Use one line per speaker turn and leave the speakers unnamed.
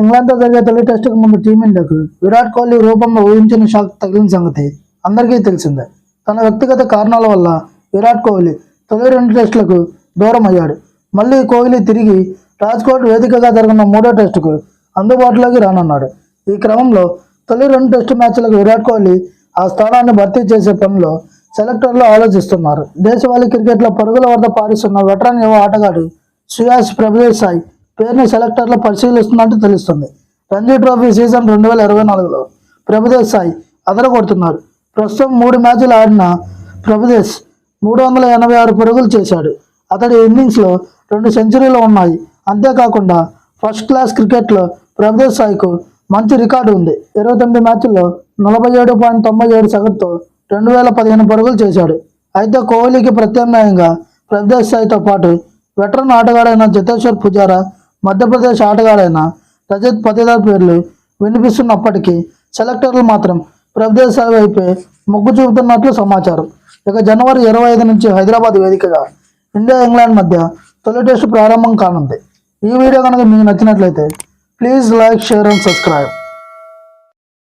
ఇంగ్లాండ్తో జరిగే తొలి టెస్టుకు ముందు టీమిండియాకు విరాట్ కోహ్లీ రూపంలో ఊహించిన షాక్ తగిలిన సంగతి అందరికీ తెలిసిందే. తన వ్యక్తిగత కారణాల వల్ల విరాట్ కోహ్లీ తొలి 2 టెస్టులకు దూరం అయ్యాడు. మళ్ళీ కోహ్లీ తిరిగి రాజ్కోట్ వేదికగా జరిగిన 3వ టెస్టుకు అందుబాటులోకి రానున్నాడు. ఈ క్రమంలో తొలి 2 టెస్టు మ్యాచ్లకు విరాట్ కోహ్లీ ఆ స్థానాన్ని భర్తీ చేసే పనిలో సెలెక్టర్లు ఆలోచిస్తున్నారు. దేశవాళీ క్రికెట్లో పరుగుల వద్ద పారిస్తున్న వెటరన్ యువ ఆటగాడు శ్రేయాస్ ప్రభుదేశాయ్ పేరుని సెలెక్టర్లు పరిశీలిస్తున్నట్టు తెలుస్తుంది. రంజీ ట్రోఫీ సీజన్ 2024లో ప్రభుదేశాయ్ అదరగొడుతున్నారు. ప్రస్తుతం 3 మ్యాచ్లు ఆడిన ప్రభుదేశ్ 386 పరుగులు చేశాడు. అతడి ఇన్నింగ్స్లో 2 సెంచరీలు ఉన్నాయి. అంతేకాకుండా ఫస్ట్ క్లాస్ క్రికెట్లో ప్రభుదేశాయ్కు మంచి రికార్డు ఉంది. 29 మ్యాచ్ల్లో 47.97 సగటుతో 2015 పరుగులు చేశాడు. అయితే కోహ్లీకి ప్రత్యామ్నాయంగా ప్రభుదేశాయ్తో పాటు వెటరన్ ఆటగాడైన జతేశ్వర్ పుజారా, మధ్యప్రదేశ్ ఆటగాడైన రజత్ పతిదార్ పేర్లు వినిపిస్తున్నప్పటికీ సెలెక్టర్లు మాత్రం ప్రభుదేశాయ్ వైపే మొగ్గు చూపుతున్నట్లు సమాచారం. ఇక జనవరి 25 నుంచి హైదరాబాద్ వేదికగా ఇండియా ఇంగ్లాండ్ మధ్య తొలి టెస్టు ప్రారంభం కానుంది. ఈ వీడియో కనుక మీకు నచ్చినట్లయితే please like, share and subscribe.